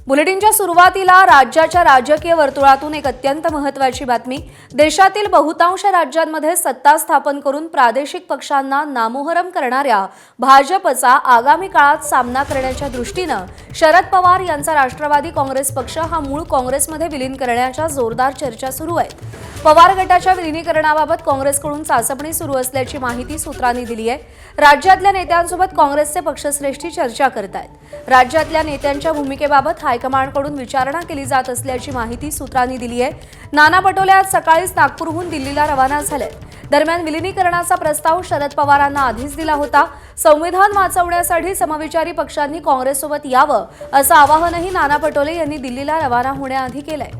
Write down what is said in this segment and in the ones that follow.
बुलेटिनच्या सुरुवातीला राज्याच्या राजकीय वर्तुळातून एक अत्यंत महत्त्वाची बातमी। देशातील बहुतांश राज्यांमध्ये सत्ता स्थापन करून प्रादेशिक पक्षांना नामोहरम करणाऱ्या भाजपचा आगामी काळात सामना करण्याच्या दृष्टीने शरद पवार यांचा राष्ट्रवादी काँग्रेस पक्ष हा मूळ काँग्रेसमध्ये विलीन करण्याच्या जोरदार चर्चा सुरू आहेत। पवार गटाच्या विलीनीकरणाबाबत काँग्रेसकडून चाचपणी सुरू असल्याची माहिती सूत्रांनी दिली आहे। राज्यातल्या नेत्यांसोबत काँग्रेसचे पक्षश्रेष्ठी चर्चा करत आहेत। राज्यातल्या नेत्यांच्या भूमिकेबाबत हायकमांडकडून विचारणा केली जात असल्याची माहिती सूत्रांनी दिली आहे। नाना पटोले आज सकाळीच नागपूरहून दिल्लीला रवाना झाले। दरम्यान विलीनीकरणाचा प्रस्ताव शरद पवारांना आधीच दिला होता। संविधान वाचवण्यासाठी समविचारी पक्षांनी काँग्रेससोबत यावं असं आवाहनही नाना पटोले यांनी दिल्लीला रवाना होण्याआधी केलंय।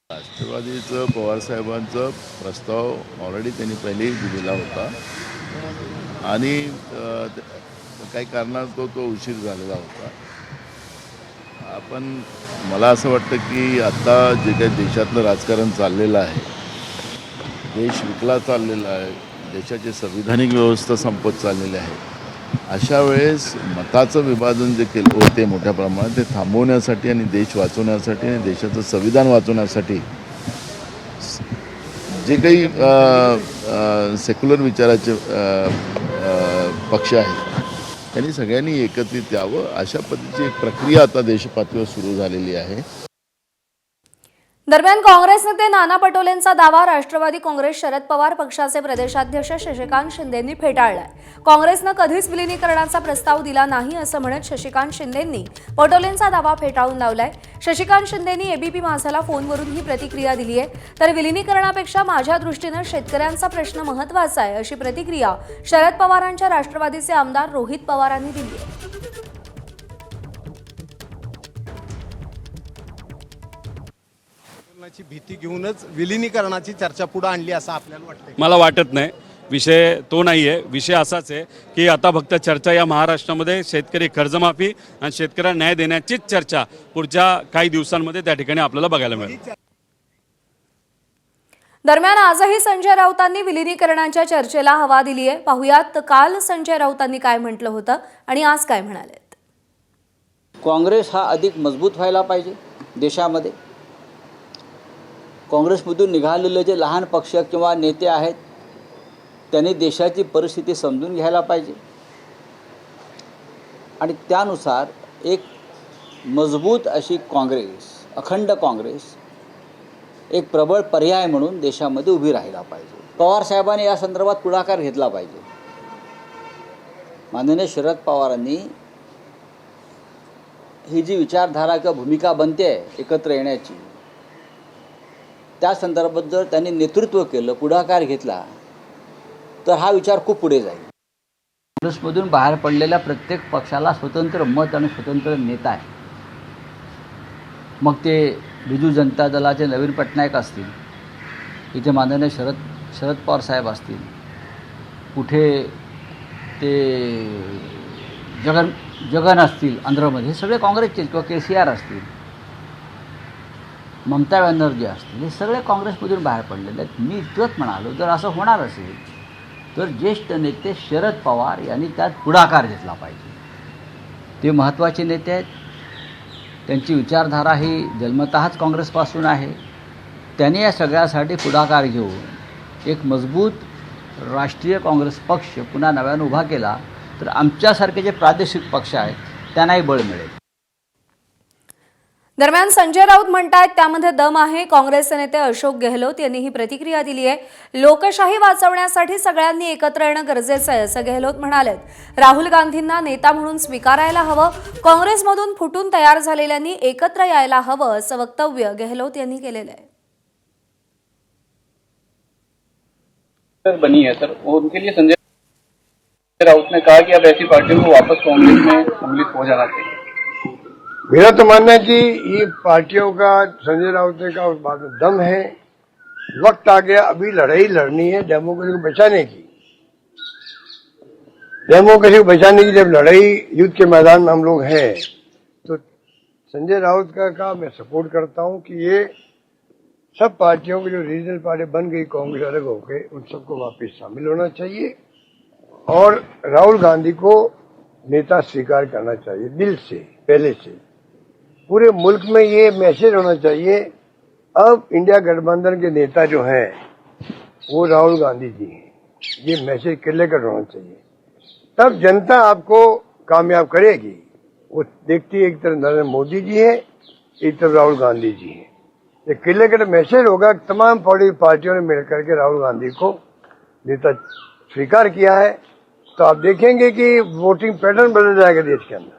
राष्ट्रवादीचं पवारसाहेबांचा प्रस्ताव ऑलरेडी त्यांनी पहिलेही दिलेला होता आणि काही कारणास्तव तो उशीर झालेला होता। आपण मला असं वाटतं की आता जे काही देशातलं राजकारण चाललेलं आहे, देश विकला चाललेला आहे, देशाची संविधानिक व्यवस्था संपत चाललेली आहे, अशा वेळेस मताचं विभाजन जे केलं होते मोठ्या प्रमाणात ते थांबवण्यासाठी आणि देश वाचवण्यासाठी आणि देशाचं संविधान वाचवण्यासाठी जे काही सेक्युलर विचाराचे पक्ष आहेत त्यांनी सगळ्यांनी एकत्रित यावं अशा पद्धतीची एक प्रक्रिया आता देशपातळीवर सुरू झालेली आहे। दरम्यान काँग्रेस नेते नाना पटोलेंचा दावा राष्ट्रवादी काँग्रेस शरद पवार पक्षाचे प्रदेशाध्यक्ष शशिकांत शिंदेंनी फेटाळलाय। काँग्रेसनं कधीच विलीनीकरणाचा प्रस्ताव दिला नाही असं म्हणत शशिकांत शिंदेंनी पटोलेंचा दावा फेटाळून लावलाय। शशिकांत शिंदेंनी एबीपी माझाला फोनवरून ही प्रतिक्रिया दिली आहे। तर विलीनीकरणापेक्षा माझ्या दृष्टीने शेतकऱ्यांचा प्रश्न महत्त्वाचा आहे अशी प्रतिक्रिया शरद पवारांच्या राष्ट्रवादीचे आमदार रोहित पवारांनी दिली आहे। भीती घेऊनच विलीनीकरणाची चर्चा पुढे आणली असं आपल्याला वाटतं? मला वाटत नाही। विषय तो नाही आहे। विषय असाच आहे की आता फक्त चर्चा या महाराष्ट्रामध्ये शेतकरी कर्जमाफी आणि शेतकऱ्यांना न्याय देण्याचीच चर्चा पुढच्या काही दिवसांमध्ये त्या ठिकाणी आपल्याला बघायला मिळेल। दरम्यान आजही संजय राऊतांनी विलीनीकरणाच्या चर्चेला हवा दिली आहे। पाहुयात काल संजय राऊतांनी काय म्हटलं होतं आणि आज काय म्हणाले। काँग्रेस हा अधिक मजबूत व्हायला पाहिजे देशामध्ये। काँग्रेसमधून निघालेले जे लहान पक्ष किंवा नेते आहेत त्यांनी देशाची परिस्थिती समजून घ्यायला पाहिजे आणि त्यानुसार एक मजबूत अशी काँग्रेस, अखंड काँग्रेस एक प्रबळ पर्याय म्हणून देशामध्ये उभी राहायला पाहिजे। पवार साहेबांनी या संदर्भात पुढाकार घेतला पाहिजे। माननीय शरद पवारांनी ही जी विचारधारा किंवा भूमिका बनते एकत्र येण्याची, त्या संदर्भात जर त्यांनी नेतृत्व केलं, पुढाकार घेतला तर हा विचार खूप पुढे जाईल। काँग्रेसमधून बाहेर पडलेल्या प्रत्येक पक्षाला स्वतंत्र मत आणि स्वतंत्र नेता आहे। मग ते बिजू जनता दलाचे नवीन पटनायक असतील, इथे माननीय शरद पवार साहेब असतील, कुठे ते जगन असतील आंध्रमध्ये, सगळे काँग्रेसचे किंवा KCR असतील, ममता बॅनर्जी असतील, हे सगळे काँग्रेसमधून बाहेर पडलेले आहेत। मी इतकंच म्हणालो, जर असं होणार असेल तर ज्येष्ठ नेते शरद पवार यांनी त्यात पुढाकार घेतला पाहिजे। ते महत्त्वाचे नेते आहेत, त्यांची विचारधारा ही जन्मतःच काँग्रेसपासून आहे। त्यांनी या सगळ्यासाठी पुढाकार घेऊन एक मजबूत राष्ट्रीय काँग्रेस पक्ष पुन्हा नव्यानं उभा केला तर आमच्यासारखे जे प्रादेशिक पक्ष आहेत त्यांनाही बळ मिळेल। दरम्यान संजय राऊत म्हणतात त्यामध्ये दम आहे। काँग्रेसचे नेते अशोक गेहलोत यांनी ही प्रतिक्रिया दिली आहे। लोकशाही वाचवण्यासाठी सगळ्यांनी एकत्र येणं गरजेचं आहे असं गेहलोत म्हणाले। राहुल गांधींना नेता म्हणून स्वीकारायला हवं, काँग्रेसमधून फुटून तयार झालेल्यांनी एकत्र यायला हवं असं वक्तव्य गेहलोत यांनी केलेलं आहे। बनी है सर, उनके लिए संजय राउत ने कहा कि अब ऐसी पार्टियों को वापस कांग्रेस में सम्मिलित हो जाना चाहिए। मेरा तो मानना है कि ये पार्टियों का संजय राउत का उस बात में दम है। वक्त आ गया, अभी लड़ाई लड़नी है डेमोक्रेसी को बचाने की। डेमोक्रेसी को बचाने की जब लड़ाई युद्ध के मैदान में हम लोग हैं तो संजय राउत का मैं सपोर्ट करता हूं कि ये सब पार्टियों की जो रीजनल पार्टी बन गई कांग्रेस अलग होके, उन सबको वापस शामिल होना चाहिए और राहुल गांधी को नेता स्वीकार करना चाहिए दिल से, पहले से। पूरे मुल्क में ये मैसेज होना चाहिए, अब इंडिया गठबंधन के नेता जो हैं वो राहुल गांधी जी हैं। ये मैसेज क्लियर कर होना चाहिए, तब जनता आपको कामयाब करेगी। वो देखती है एक तरफ नरेंद्र मोदी जी है, एक तरफ राहुल गांधी जी है। ये क्लियर कट मैसेज होगा, तमाम पॉलिटिकल पार्टियों ने मिलकर के राहुल गांधी को नेता स्वीकार किया है, तो आप देखेंगे कि वोटिंग पैटर्न बदल जाएगा देश के अंदर।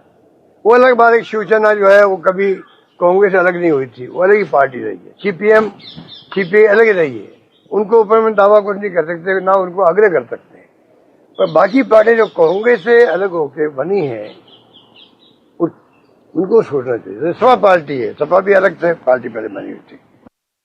वो अलग बात है, शिवसेना जो है वो कभी कांग्रेस अलग नहीं हुई थी, वो अलग ही पार्टी रही है। सीपीआई अलग ही रही है, उनको ऊपर में दावा कुछ नहीं कर सकते, ना उनको आग्रह कर सकते। पर बाकी पार्टी जो कांग्रेस से अलग होकर बनी है उनको सोचना चाहिए। सपा पार्टी है, सपा भी अलग से पार्टी पहले बनी हुई थी।